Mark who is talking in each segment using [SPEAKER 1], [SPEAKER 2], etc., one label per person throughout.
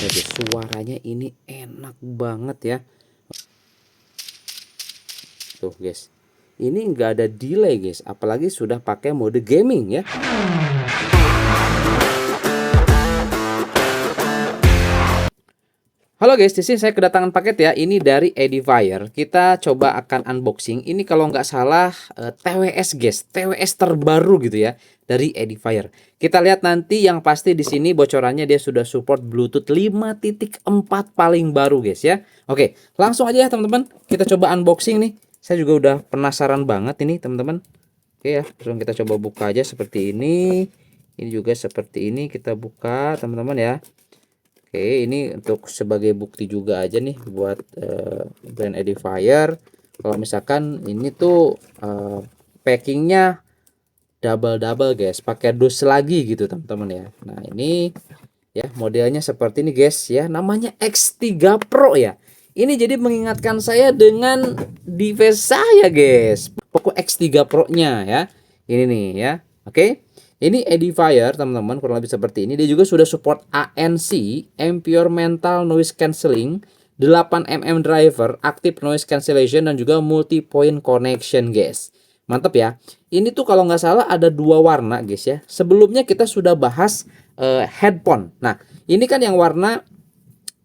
[SPEAKER 1] biasa guys, suaranya ini enak banget ya. Tuh guys, ini nggak ada delay guys, apalagi sudah pakai mode gaming ya. Halo guys, di sini saya kedatangan paket ya. Ini dari Edifier. Kita coba akan unboxing. Ini kalau nggak salah TWS guys, TWS terbaru gitu ya dari Edifier. Kita lihat nanti, yang pasti di sini bocorannya dia sudah support Bluetooth 5.4 paling baru guys ya. Oke, langsung aja ya teman-teman. Kita coba unboxing nih. Saya juga udah penasaran banget ini teman-teman. Oke ya, langsung kita coba buka aja seperti ini. Ini juga seperti ini, kita buka teman-teman ya. Oke, ini untuk sebagai bukti juga aja nih buat brand Edifier. Kalau misalkan ini tuh packingnya double guys, pakai dus lagi gitu teman-teman ya. Nah ini ya modelnya seperti ini guys ya, namanya X3 Pro ya. Ini jadi mengingatkan saya dengan device saya guys, Poco X3 Pro nya ya. Ini nih ya, oke. Ini Edifier teman-teman, kurang lebih seperti ini. Dia juga sudah support ANC, Environmental Noise Cancelling, 8mm driver, Active Noise Cancellation, dan juga multi point connection guys. Mantap ya. Ini tuh kalau nggak salah ada 2 warna guys ya. Sebelumnya kita sudah bahas headphone. Nah ini kan yang warna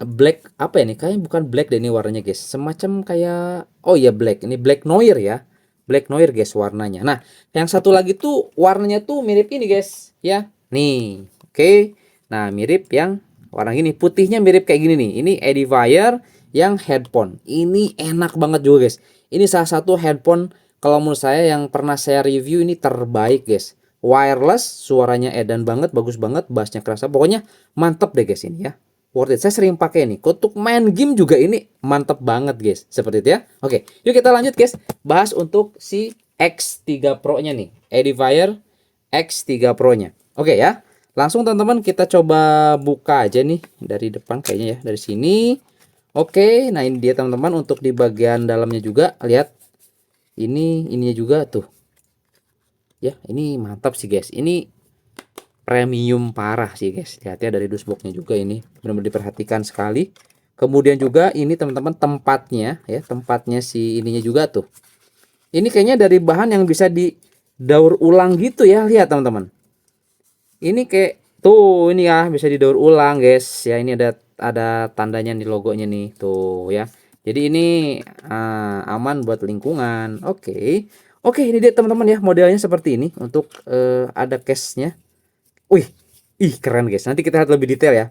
[SPEAKER 1] black, apa ini? Kayaknya bukan black deh ini warnanya guys. Semacam kayak, oh ya black. Ini black noir ya. Black noir guys warnanya. Nah, yang satu lagi tuh warnanya tuh mirip ini guys, ya. Nih, oke. Nah, mirip yang warna ini, putihnya mirip kayak gini nih. Ini Edifier yang headphone. Ini enak banget juga guys. Ini salah satu headphone kalau menurut saya yang pernah saya review ini terbaik guys. Wireless, suaranya edan banget, bagus banget, bassnya kerasa. Pokoknya mantep deh guys ini ya. Worth it. Saya sering pakai ini. Untuk main game juga ini mantep banget guys. Seperti itu ya. Oke, yuk kita lanjut guys. Bahas untuk si X3 Pro-nya nih. Edifier X3 Pro-nya. Oke ya. Langsung teman-teman kita coba buka aja nih dari depan kayaknya ya. Dari sini. Oke, nah ini dia teman-teman untuk di bagian dalamnya juga. Lihat. Ininya juga tuh. Ya, ini mantap sih guys. Ini premium parah sih guys. Lihat ya dari dashboardnya juga, ini benar-benar diperhatikan sekali. Kemudian juga ini teman-teman tempatnya ya, tempatnya si ininya juga tuh. Ini kayaknya dari bahan yang bisa didaur ulang gitu ya. Lihat teman-teman. Ini kayak tuh, ini ya bisa didaur ulang guys. Ya ini ada tandanya di logonya nih tuh ya. Jadi ini aman buat lingkungan. Oke. Oke, ini dia teman-teman ya, modelnya seperti ini untuk ada case-nya. Wih, keren guys. Nanti kita lihat lebih detail ya.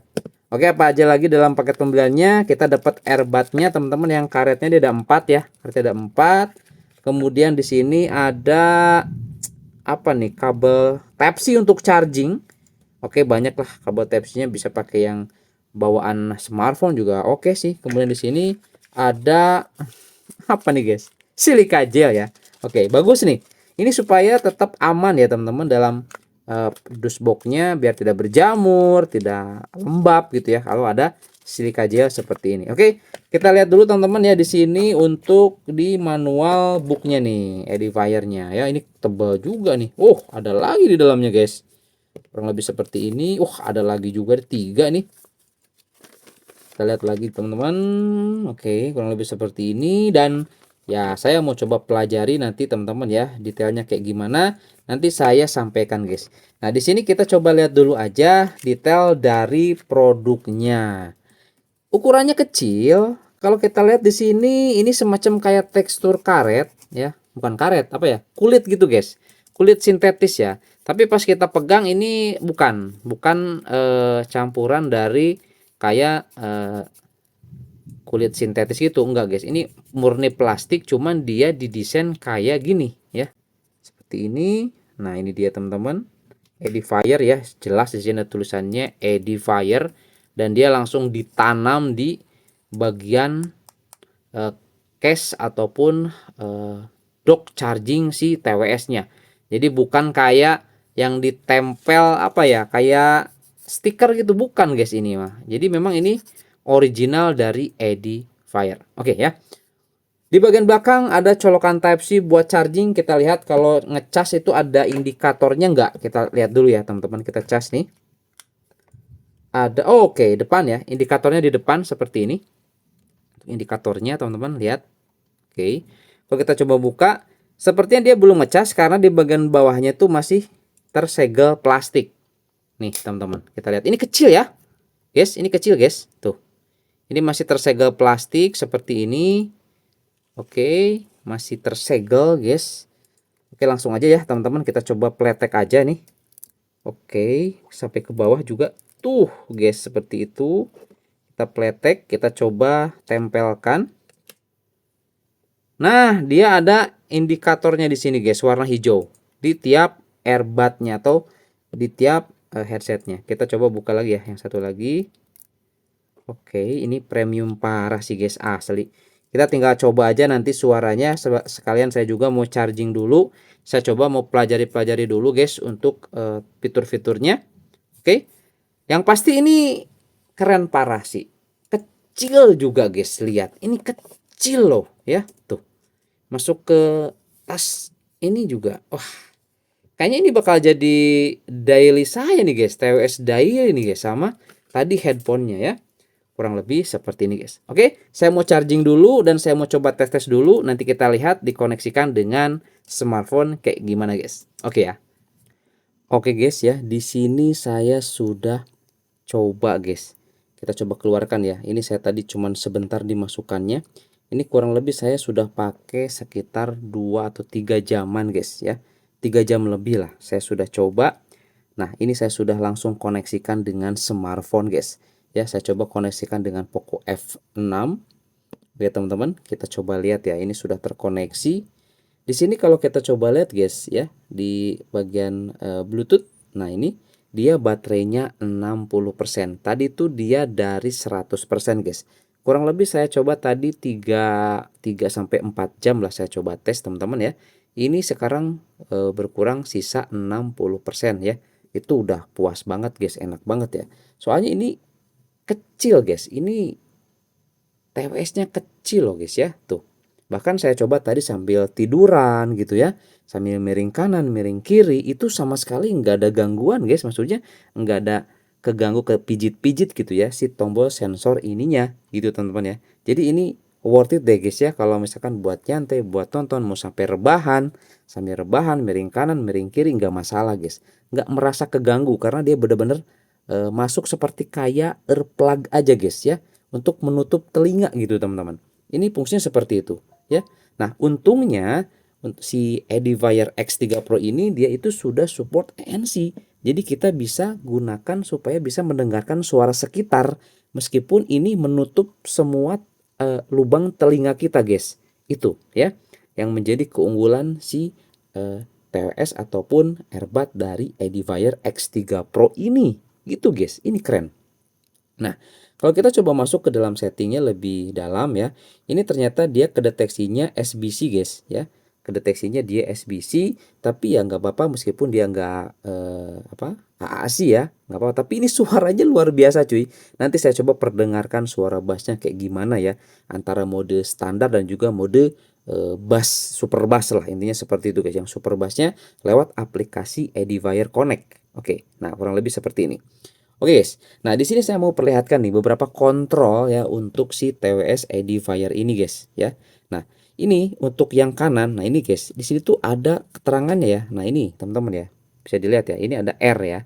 [SPEAKER 1] Oke, apa aja lagi dalam paket pembeliannya? Kita dapat earbudnya teman-teman, yang karetnya dia ada 4 ya. Karetnya ada 4. Kemudian di sini ada apa nih? Kabel Type-C untuk charging. Oke, banyak lah kabel Type-C-nya, bisa pakai yang bawaan smartphone juga oke sih. Kemudian di sini ada apa nih guys? Silika gel ya. Oke, bagus nih. Ini supaya tetap aman ya teman-teman dalam dashboardnya, biar tidak berjamur, tidak lembab gitu ya kalau ada silika gel seperti ini. Oke, kita lihat dulu teman-teman ya di sini untuk di manual booknya nih, Edifiernya ya. Ini tebal juga nih. Oh, ada lagi di dalamnya guys. Kurang lebih seperti ini. Ada lagi juga, 3 nih. Kita lihat lagi teman-teman. Oke, kurang lebih seperti ini. Dan ya saya mau coba pelajari nanti teman-teman ya, detailnya kayak gimana. Nanti saya sampaikan guys. Nah di sini kita coba lihat dulu aja detail dari produknya. Ukurannya kecil. Kalau kita lihat di sini, ini semacam kayak tekstur karet ya, bukan karet, apa ya? Kulit gitu guys. Kulit sintetis ya. Tapi pas kita pegang ini bukan campuran dari kayak kulit sintetis gitu, enggak guys. Ini murni plastik, cuman dia didesain kayak gini ya. Seperti ini. Nah, ini dia teman-teman. Edifier ya, jelas di sini tulisannya Edifier, dan dia langsung ditanam di bagian case ataupun dock charging si TWS-nya. Jadi bukan kayak yang ditempel apa ya, kayak stiker gitu, bukan guys ini mah. Jadi memang ini original dari Edifier. Oke ya. Di bagian belakang ada colokan Type-C buat charging. Kita lihat kalau ngecas itu ada indikatornya enggak. Kita lihat dulu ya teman-teman, kita cas nih. ada, oh, oke, depan ya, indikatornya di depan seperti ini. Indikatornya teman-teman lihat. Oke. Kalau kita coba buka, sepertinya dia belum ngecas karena di bagian bawahnya tuh masih tersegel plastik. Nih, teman-teman, kita lihat. Ini kecil ya. Guys, ini kecil, guys. Tuh. Ini masih tersegel plastik seperti ini. Oke, masih tersegel, guys. Oke, langsung aja ya, teman-teman, kita coba pletek aja nih. Oke, sampai ke bawah juga. Tuh, guys, seperti itu. Kita pletek, kita coba tempelkan. Nah, dia ada indikatornya di sini, guys, warna hijau di tiap earbudnya atau di tiap headsetnya. Kita coba buka lagi ya, yang satu lagi. Oke, ini premium parah sih, guys, asli. Kita tinggal coba aja nanti suaranya. Sekalian saya juga mau charging dulu. Saya coba mau pelajari dulu, guys, untuk fitur-fiturnya. Oke, yang pasti ini keren parah sih. Kecil juga, guys, lihat. Ini kecil loh ya, tuh. Masuk ke tas ini juga. Wah, kayaknya ini bakal jadi daily saya nih, guys. TWS daily nih, guys, sama tadi headphone-nya ya. Kurang lebih seperti ini, guys. Oke, saya mau charging dulu dan saya mau coba tes-tes dulu. Nanti kita lihat dikoneksikan dengan smartphone kayak gimana, guys. Oke ya. Oke, guys ya. Di sini saya sudah coba, guys. Kita coba keluarkan ya. Ini saya tadi cuman sebentar dimasukkannya. Ini kurang lebih saya sudah pakai sekitar 2 atau 3 jaman, guys ya. 3 jam lebih lah saya sudah coba. Nah, ini saya sudah langsung koneksikan dengan smartphone, guys. Ya, saya coba koneksikan dengan Poco F6. Oke, teman-teman, kita coba lihat ya. Ini sudah terkoneksi. Di sini kalau kita coba lihat, guys ya, di bagian Bluetooth. Nah, ini dia baterainya 60%. Tadi tuh dia dari 100%, guys. Kurang lebih saya coba tadi 3 sampai 4 jam lah saya coba tes, teman-teman ya. Ini sekarang berkurang sisa 60% ya. Itu udah puas banget, guys, enak banget ya. Soalnya ini kecil, guys. Ini TWS-nya kecil loh, guys ya. Tuh. Bahkan saya coba tadi sambil tiduran gitu ya. Sambil miring kanan, miring kiri, itu sama sekali nggak ada gangguan, guys. Maksudnya nggak ada keganggu kepijit-pijit gitu ya si tombol sensor ininya gitu, teman-teman ya. Jadi ini worth it deh, guys ya, kalau misalkan buat nyantai, buat tonton, mau sampai rebahan, sambil rebahan, miring kanan, miring kiri nggak masalah, guys. Nggak merasa keganggu karena dia bener-bener masuk seperti kayak earplug aja, guys ya, untuk menutup telinga gitu, teman-teman. Ini fungsinya seperti itu ya. Nah, untungnya untuk si Edifier X3 Pro ini dia itu sudah support ANC. Jadi kita bisa gunakan supaya bisa mendengarkan suara sekitar meskipun ini menutup semua lubang telinga kita, guys. Itu ya yang menjadi keunggulan si TWS ataupun earbud dari Edifier X3 Pro ini. Gitu, guys. Ini keren. Nah, kalau kita coba masuk ke dalam settingnya lebih dalam ya, ini ternyata dia kedeteksinya SBC, guys ya. Kedeteksinya dia SBC, tapi ya nggak apa-apa meskipun dia nggak AAC ya, nggak apa-apa. Tapi ini suaranya luar biasa, cuy. Nanti saya coba perdengarkan suara bassnya kayak gimana ya, antara mode standar dan juga mode bass, super bass lah, intinya seperti itu, guys. Yang super bassnya lewat aplikasi Edifier Connect. Oke, nah kurang lebih seperti ini. Oke, guys, nah di sini saya mau perlihatkan nih beberapa kontrol ya untuk si TWS Edifier ini, guys ya. Nah ini untuk yang kanan, nah ini, guys, di sini tuh ada keterangannya ya. Nah ini teman-teman ya, bisa dilihat ya, ini ada R ya.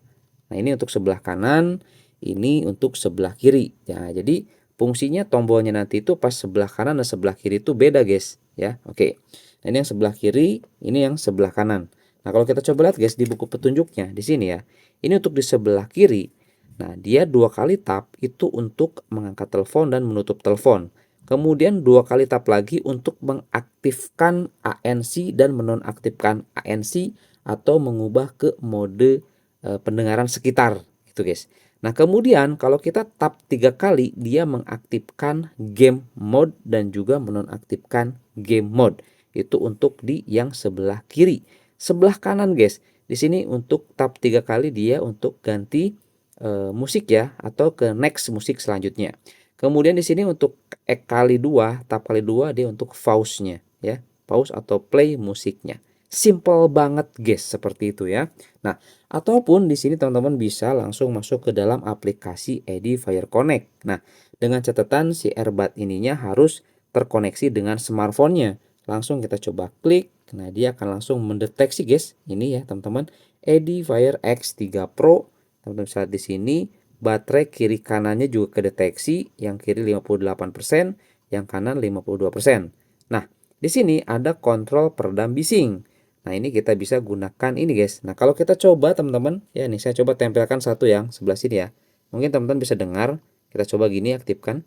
[SPEAKER 1] Nah ini untuk sebelah kanan, ini untuk sebelah kiri. Ya jadi fungsinya tombolnya nanti itu pas sebelah kanan dan sebelah kiri itu beda, guys ya. Oke, nah ini yang sebelah kiri, ini yang sebelah kanan. Nah kalau kita coba lihat, guys, di buku petunjuknya di sini ya, ini untuk di sebelah kiri. Nah, dia 2 kali tap itu untuk mengangkat telepon dan menutup telepon. Kemudian 2 kali tap lagi untuk mengaktifkan ANC dan menonaktifkan ANC atau mengubah ke mode pendengaran sekitar gitu, guys. Nah, kemudian kalau kita tap 3 kali dia mengaktifkan game mode dan juga menonaktifkan game mode. Itu untuk di yang sebelah kiri. Sebelah kanan, guys. Di sini untuk tap 3 kali dia untuk ganti musik ya, atau ke next musik selanjutnya. Kemudian di sini untuk tap kali 2 dia untuk pause-nya ya, pause atau play musiknya. Simple banget guys, seperti itu ya. Nah, ataupun di sini teman-teman bisa langsung masuk ke dalam aplikasi Edifier Connect. Nah, dengan catatan si earbud ininya harus terkoneksi dengan smartphone-nya. Langsung kita coba klik. Nah, dia akan langsung mendeteksi guys. Ini ya, teman-teman, Edifier X3 Pro. Teman-teman bisa lihat di sini baterai kiri kanannya juga kedeteksi, yang kiri 58%, yang kanan 52%. Nah, di sini ada kontrol peredam bising. Nah, ini kita bisa gunakan ini guys. Nah, kalau kita coba teman-teman, ya nih saya coba tempelkan satu yang sebelah sini ya. Mungkin teman-teman bisa dengar. Kita coba gini aktifkan.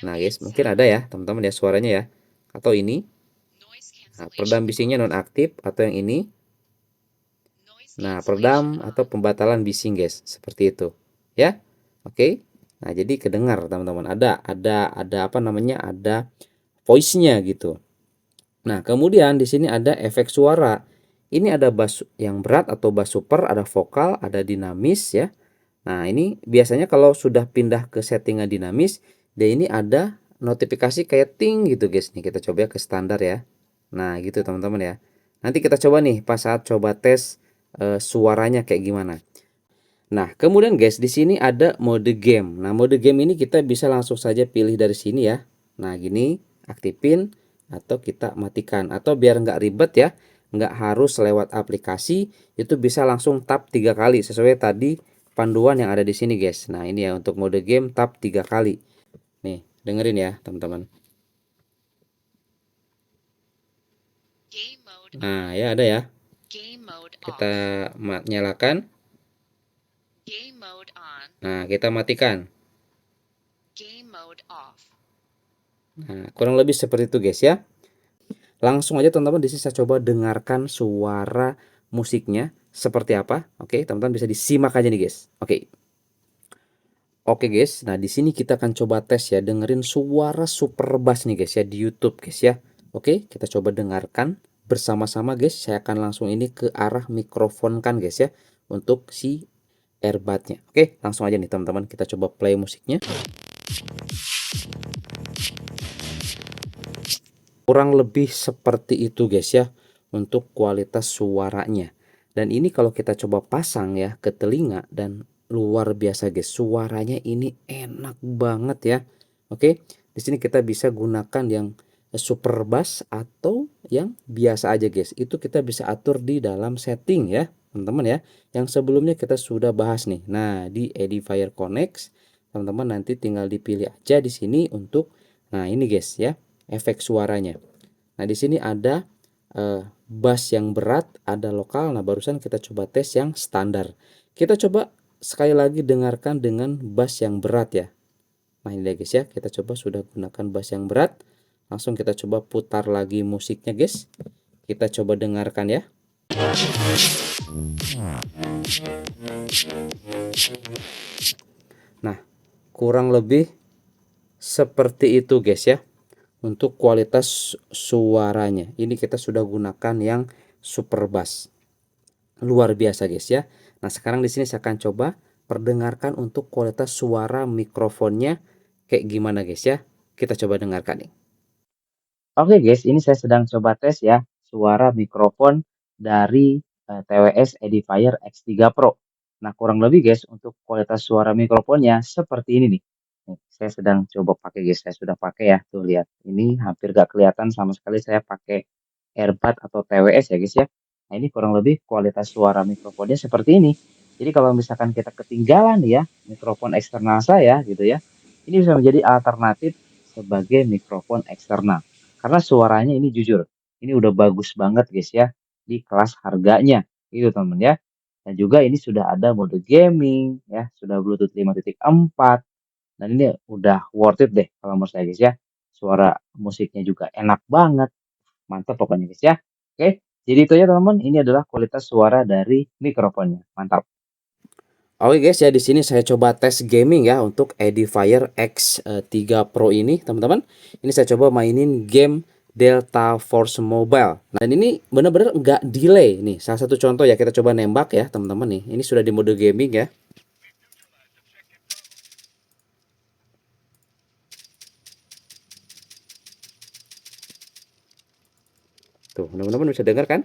[SPEAKER 1] Nah guys, mungkin ada ya teman-teman ya suaranya ya. Atau ini. Nah, peredam bisingnya nonaktif atau yang ini. Nah, peredam atau pembatalan bising guys, seperti itu. Ya. Oke. Nah, jadi kedengar teman-teman. Ada apa namanya? Ada voice-nya gitu. Nah, kemudian di sini ada efek suara. Ini ada bass yang berat atau bass super, ada vokal, ada dinamis ya. Nah, ini biasanya kalau sudah pindah ke settingan dinamis, dia ini ada notifikasi kayak ting gitu guys. Nih kita coba ke standar ya. Nah, gitu teman-teman ya. Nanti kita coba nih pas saat coba tes suaranya kayak gimana. Nah, kemudian guys, di sini ada mode game. Nah, mode game ini kita bisa langsung saja pilih dari sini ya. Nah, gini, aktifin atau kita matikan. Atau biar nggak ribet ya, nggak harus lewat aplikasi, itu bisa langsung tap 3 kali sesuai tadi panduan yang ada di sini guys. Nah, ini ya untuk mode game tap 3 kali. Nih, dengerin ya teman-teman. Nah, ya ada ya. Kita nyalakan. Nah, kita matikan. Nah, kurang lebih seperti itu guys ya. Langsung aja teman-teman di sini saya coba dengarkan suara musiknya seperti apa. Oke, teman-teman bisa disimak aja nih guys. Oke. Oke guys, nah di sini kita akan coba tes ya, dengerin suara super bass nih guys ya di YouTube guys ya. Oke, kita coba dengarkan bersama-sama guys. Saya akan langsung ini ke arah mikrofon kan guys ya untuk si earbudnya. Oke, langsung aja nih teman-teman kita coba play musiknya. Kurang lebih seperti itu guys ya untuk kualitas suaranya. Dan ini kalau kita coba pasang ya ke telinga dan luar biasa guys, suaranya ini enak banget ya. Oke, di sini kita bisa gunakan yang super bass atau yang biasa aja guys. Itu kita bisa atur di dalam setting ya, teman-teman ya. Yang sebelumnya kita sudah bahas nih. Nah, di Edifier Connect, teman-teman nanti tinggal dipilih aja di sini untuk nah ini guys ya, efek suaranya. Nah, di sini ada bass yang berat, ada lokal. Nah, barusan kita coba tes yang standar. Kita coba sekali lagi dengarkan dengan bass yang berat ya. Nah, ini guys ya, kita coba sudah gunakan bass yang berat. Langsung kita coba putar lagi musiknya guys. Kita coba dengarkan ya. Nah, kurang lebih seperti itu guys ya. Untuk kualitas suaranya, ini kita sudah gunakan yang super bass. Luar biasa guys ya. Nah, sekarang di sini saya akan coba perdengarkan untuk kualitas suara mikrofonnya kayak gimana guys ya. Kita coba dengarkan nih. Oke guys, ini saya sedang coba tes ya suara mikrofon dari TWS Edifier X3 Pro. Nah, kurang lebih guys untuk kualitas suara mikrofonnya seperti ini nih. Nih, saya sedang coba pakai guys, saya sudah pakai ya. Tuh lihat, ini hampir gak kelihatan sama sekali saya pakai earbud atau TWS ya guys ya. Nah, ini kurang lebih kualitas suara mikrofonnya seperti ini. Jadi kalau misalkan kita ketinggalan ya mikrofon eksternal saya gitu ya, ini bisa menjadi alternatif sebagai mikrofon eksternal. Karena suaranya ini jujur, ini udah bagus banget guys ya di kelas harganya itu teman ya. Dan juga ini sudah ada mode gaming ya, sudah Bluetooth 5.4 dan ini udah worth it deh kalau menurut saya guys ya. Suara musiknya juga enak banget, mantap pokoknya guys ya. Oke, jadi itu ya teman-teman, ini adalah kualitas suara dari mikrofonnya, mantap. Oke guys ya, di sini saya coba tes gaming ya untuk Edifier X3 Pro ini teman-teman. Ini saya coba mainin game Delta Force Mobile. Nah, dan ini benar-benar nggak delay nih. Salah satu contoh ya, kita coba nembak ya teman-teman nih. Ini sudah di mode gaming ya. Tuh, teman-teman bisa dengar kan?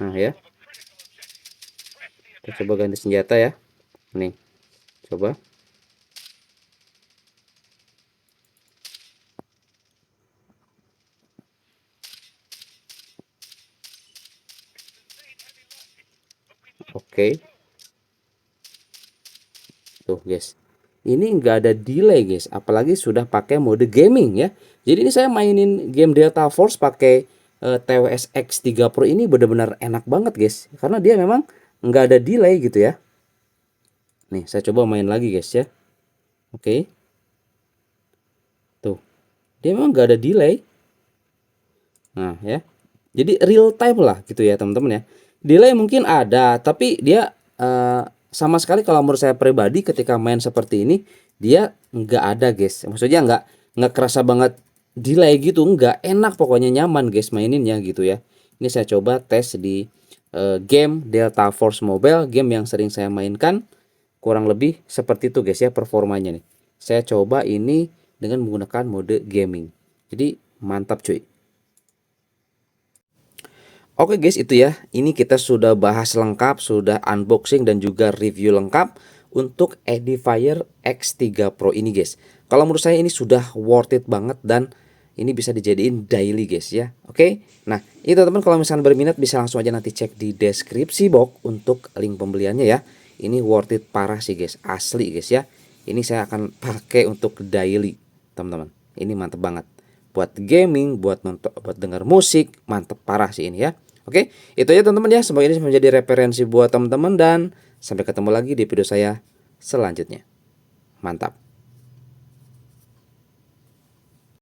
[SPEAKER 1] Nah ya, kita coba ganti senjata ya. Nih, coba. Oke. Tuh guys, ini nggak ada delay guys, apalagi sudah pakai mode gaming ya. Jadi ini saya mainin game Delta Force pakai TWS X3 Pro ini benar-benar enak banget guys, karena dia memang nggak ada delay gitu ya. Nih saya coba main lagi guys ya. Oke, tuh dia memang nggak ada delay. Nah ya, jadi real time lah gitu ya teman-teman ya. Delay mungkin ada, tapi dia sama sekali kalau menurut saya pribadi ketika main seperti ini dia nggak ada guys. Maksudnya nggak kerasa banget delay gitu, nggak, enak pokoknya, nyaman guys maininnya gitu ya. Ini saya coba tes di game Delta Force Mobile, game yang sering saya mainkan. Kurang lebih seperti itu guys ya performanya nih. Saya coba ini dengan menggunakan mode gaming. Jadi mantap cuy. Oke guys, itu ya. Ini kita sudah bahas lengkap, sudah unboxing dan juga review lengkap untuk Edifier X3 Pro ini guys. Kalau menurut saya ini sudah worth it banget dan ini bisa dijadiin daily guys ya. Oke. Nah, itu teman-teman, kalau misalnya berminat bisa langsung aja nanti cek di deskripsi box untuk link pembeliannya ya. Ini worth it parah sih guys, asli guys ya. Ini saya akan pakai untuk daily, teman-teman. Ini mantep banget. Buat gaming, buat nonton, buat dengar musik, mantep parah sih ini ya. Oke, itu aja teman-teman ya. Semoga ini menjadi referensi buat teman-teman dan sampai ketemu lagi di video saya selanjutnya. Mantap.